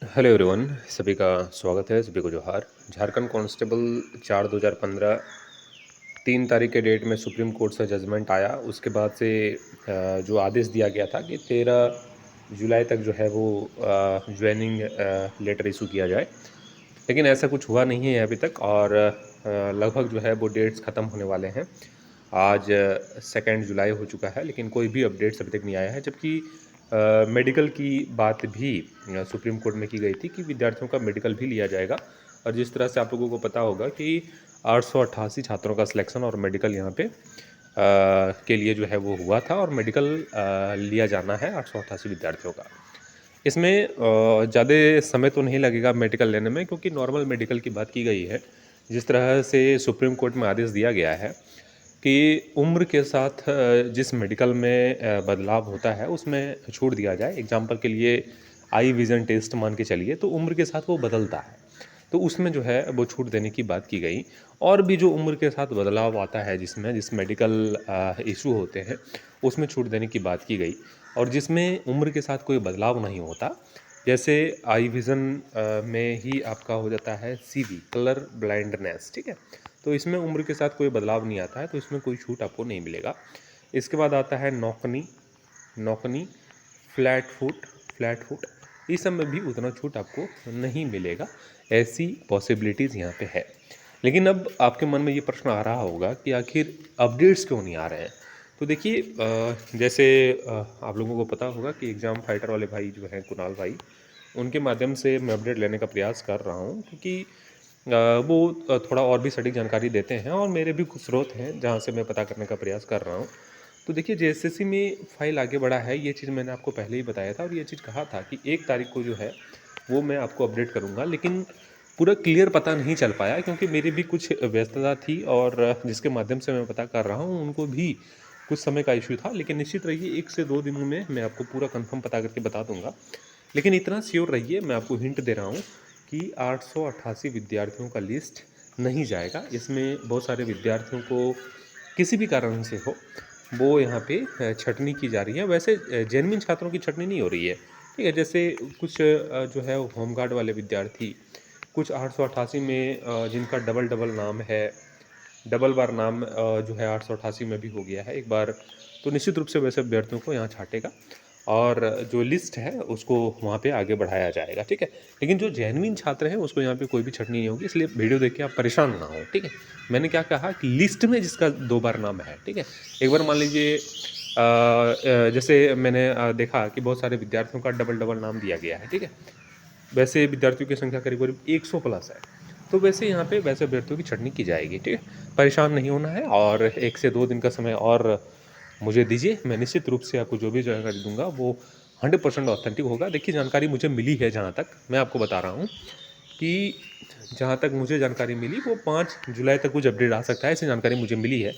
Hello everyone, सभी का स्वागत है। सभी को जोहार। झारखंड कांस्टेबल 4/2015 3 तारीख के डेट में सुप्रीम कोर्ट से जजमेंट आया। उसके बाद से जो आदेश दिया गया था कि 13 जुलाई तक जो है वो ज्वाइनिंग लेटर इशू किया जाए, लेकिन ऐसा कुछ हुआ नहीं है अभी तक। और लगभग जो है वो डेट्स ख़त्म होने वाले हैं। आज 2 जुलाई हो चुका है, लेकिन कोई भी अपडेट्स अभी तक नहीं आया है। जबकि मेडिकल की बात भी सुप्रीम कोर्ट में की गई थी कि विद्यार्थियों का मेडिकल भी लिया जाएगा। और जिस तरह से आप लोगों को पता होगा कि 888 छात्रों का सिलेक्शन और मेडिकल यहाँ पे के लिए जो है वो हुआ था, और मेडिकल लिया जाना है 888 विद्यार्थियों का। इसमें ज़्यादा समय तो नहीं लगेगा मेडिकल लेने में, क्योंकि नॉर्मल मेडिकल की बात की गई है। जिस तरह से सुप्रीम कोर्ट में आदेश दिया गया है कि उम्र के साथ जिस मेडिकल में बदलाव होता है उसमें छूट दिया जाए। एग्जाम्पल के लिए आई विज़न टेस्ट मान के चलिए, तो उम्र के साथ वो बदलता है, तो उसमें जो है वो छूट देने की बात की गई। और भी जो उम्र के साथ बदलाव आता है, जिस मेडिकल इशू होते हैं, उसमें छूट देने की बात की गई। और जिसमें उम्र के साथ कोई बदलाव नहीं होता, जैसे आई विज़न में ही आपका हो जाता है सीवी, कलर ब्लाइंडनेस, ठीक है। तो इसमें उम्र के साथ कोई बदलाव नहीं आता है, तो इसमें कोई छूट आपको नहीं मिलेगा। इसके बाद आता है नौकनी। नौकनी, फ्लैट फुट, इस सब में भी उतना छूट आपको नहीं मिलेगा। ऐसी पॉसिबिलिटीज़ यहाँ पे है। लेकिन अब आपके मन में ये प्रश्न आ रहा होगा कि आखिर अपडेट्स क्यों नहीं आ रहे हैं। तो देखिए, जैसे आप लोगों को पता होगा कि एग्ज़ाम फाइटर वाले भाई जो हैं, कुणाल भाई, उनके माध्यम से मैं अपडेट लेने का प्रयास कर रहा हूँ, क्योंकि वो थोड़ा और भी सटीक जानकारी देते हैं, और मेरे भी कुछ स्रोत हैं जहाँ से मैं पता करने का प्रयास कर रहा हूँ। तो देखिए, जेएसएससी में फाइल आगे बढ़ा है, ये चीज़ मैंने आपको पहले ही बताया था, और ये चीज़ कहा था कि 1 तारीख को जो है वो मैं आपको अपडेट करूँगा। लेकिन पूरा क्लियर पता नहीं चल पाया, क्योंकि मेरी भी कुछ व्यस्तता थी, और जिसके माध्यम से मैं पता कर रहा हूँ उनको भी कुछ समय का इशू था। लेकिन निश्चित रहिए, 1 से 2 दिनों में मैं आपको पूरा कंफर्म पता करके बता दूंगा। लेकिन इतना श्योर रहिए, मैं आपको हिंट दे रहा हूँ कि 888 विद्यार्थियों का लिस्ट नहीं जाएगा। इसमें बहुत सारे विद्यार्थियों को किसी भी कारण से हो, वो यहाँ पे छँटनी की जा रही है। वैसे जेन्युइन छात्रों की छँटनी नहीं हो रही है, ठीक है। जैसे कुछ जो है होमगार्ड वाले विद्यार्थी, कुछ 888 में जिनका डबल डबल नाम है, डबल बार नाम जो है 888 में भी हो गया है एक बार, तो निश्चित रूप से वैसे अभ्यर्थियों को यहाँ छांटेगा, और जो लिस्ट है उसको वहाँ पे आगे बढ़ाया जाएगा, ठीक है। लेकिन जो जेन्युइन छात्र हैं उसको यहाँ पे कोई भी छटनी नहीं होगी, इसलिए वीडियो देख के आप परेशान ना हो, ठीक है। मैंने क्या कहा कि लिस्ट में जिसका 2 बार नाम है, ठीक है। एक बार मान लीजिए जैसे मैंने देखा कि बहुत सारे विद्यार्थियों का डबल डबल नाम दिया गया है, ठीक है। वैसे विद्यार्थियों की संख्या करीब करीब 100 प्लस है। तो वैसे यहाँ पे वैसे अभ्यर्थियों की छटनी की जाएगी, ठीक है। परेशान नहीं होना है, और 1 से 2 दिन का समय और मुझे दीजिए। मैं निश्चित रूप से आपको जो भी जानकारी दूंगा वो 100% ऑथेंटिक होगा। देखिए, जानकारी मुझे मिली है, जहाँ तक मैं आपको बता रहा हूँ कि जहाँ तक मुझे जानकारी मिली, वो 5 जुलाई तक कुछ अपडेट आ सकता है, ऐसी जानकारी मुझे मिली है।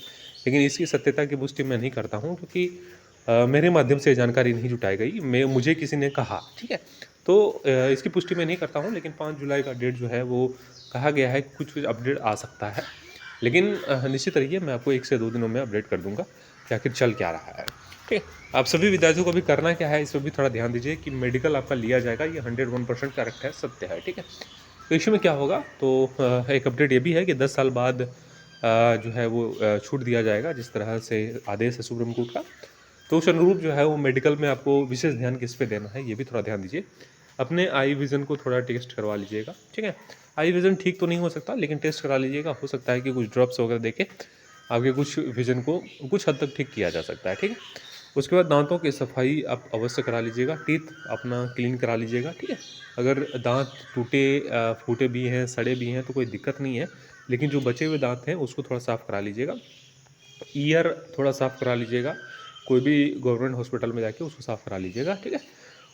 लेकिन इसकी सत्यता की पुष्टि मैं नहीं करता हूँ, क्योंकि मेरे माध्यम से जानकारी नहीं जुटाई गई, मुझे किसी ने कहा, ठीक है। तो इसकी पुष्टि मैं नहीं करता हूँ, लेकिन 5 जुलाई का डेट जो है वो कहा गया है कि कुछ कुछ अपडेट आ सकता है। लेकिन निश्चित रहिए, मैं आपको 1 से 2 दिनों में अपडेट कर दूंगा कि आखिर चल क्या रहा है, ठीक है। आप सभी विद्यार्थियों को भी करना क्या है, इस पर भी थोड़ा ध्यान दीजिए कि मेडिकल आपका लिया जाएगा, ये 101% करेक्ट है, सत्य है, ठीक है। तो इश्यू में क्या होगा, तो एक अपडेट ये भी है कि 10 साल बाद जो है वो छूट दिया जाएगा, जिस तरह से आदेश है सुप्रीम कोर्ट का। तो उस अनुरूप जो है वो मेडिकल में आपको विशेष ध्यान किस पे देना है, ये भी थोड़ा ध्यान दीजिए। अपने आई विज़न को थोड़ा टेस्ट करवा लीजिएगा, ठीक है। आई विज़न ठीक तो नहीं हो सकता, लेकिन टेस्ट करा लीजिएगा। हो सकता है कि कुछ ड्रॉप्स वगैरह देके आपके कुछ विज़न को कुछ हद तक ठीक किया जा सकता है, ठीक है। उसके बाद दांतों की सफाई आप अवश्य करा लीजिएगा, टीथ अपना क्लीन करा लीजिएगा, ठीक है। अगर दांत टूटे फूटे भी हैं, सड़े भी हैं, तो कोई दिक्कत नहीं है, लेकिन जो बचे हुए दांत हैं उसको थोड़ा साफ़ करा लीजिएगा। ईयर थोड़ा साफ़ करा लीजिएगा, कोई भी गवर्नमेंट हॉस्पिटल में जाके उसको साफ़ करा लीजिएगा, ठीक है।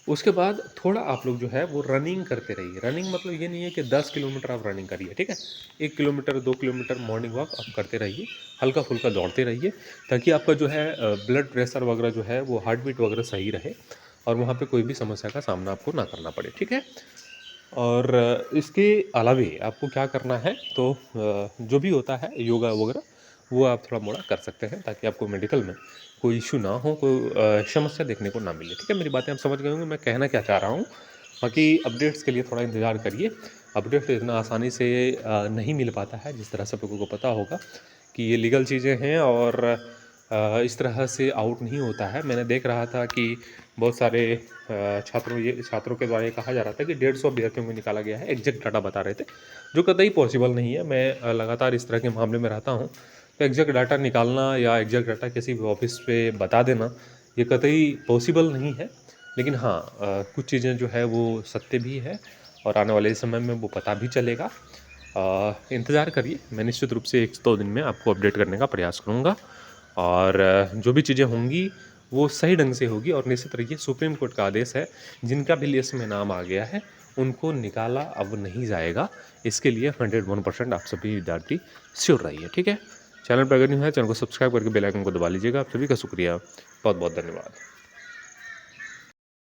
उसके बाद थोड़ा आप लोग जो है वो रनिंग करते रहिए। रनिंग मतलब ये नहीं है कि 10 किलोमीटर आप रनिंग करिए, ठीक है। 1 किलोमीटर 2 किलोमीटर मॉर्निंग वॉक आप करते रहिए, हल्का फुल्का दौड़ते रहिए, ताकि आपका जो है ब्लड प्रेशर वगैरह जो है वो हार्ट बीट वगैरह सही रहे, और वहाँ पे कोई भी समस्या का सामना आपको ना करना पड़े, ठीक है। और इसके अलावे आपको क्या करना है, तो जो भी होता है योगा वगैरह, वो आप थोड़ा मोड़ा कर सकते हैं, ताकि आपको मेडिकल में कोई इश्यू ना हो, कोई समस्या देखने को ना मिले, ठीक है। मेरी बातें आप समझ गए होंगे मैं कहना क्या चाह रहा हूँ। बाकी अपडेट्स के लिए थोड़ा इंतज़ार करिए। अपडेट तो इतना आसानी से नहीं मिल पाता है, जिस तरह सब लोगों को पता होगा कि ये लीगल चीज़ें हैं और इस तरह से आउट नहीं होता है। मैंने देख रहा था कि बहुत सारे छात्रों के द्वारा ये कहा जा रहा था कि 150 अभ्यर्थियों को निकाला गया है, एग्जैक्ट डाटा बता रहे थे, जो कतई पॉसिबल नहीं है। मैं लगातार इस तरह के मामले में रहता हूँ, तो एग्जैक्ट डाटा निकालना या एग्जैक्ट डाटा किसी भी ऑफिस पे बता देना, ये कतई पॉसिबल नहीं है। लेकिन हाँ, कुछ चीज़ें जो है वो सत्य भी है और आने वाले समय में वो पता भी चलेगा। इंतज़ार करिए, मैं निश्चित रूप से 1-2 दिन में आपको अपडेट करने का प्रयास करूँगा और जो भी चीज़ें होंगी वो सही ढंग से होगी। और निश्चित रहिए, सुप्रीम कोर्ट का आदेश है, जिनका भी लिस्ट में नाम आ गया है उनको निकाला अब नहीं जाएगा। इसके लिए 101% आप सभी विद्यार्थी श्योर रहिए, ठीक है? चैनल पर अगर नहीं है, चैनल को सब्सक्राइब करके बेल आइकन को दबा लीजिएगा। आप सभी का शुक्रिया, बहुत बहुत धन्यवाद।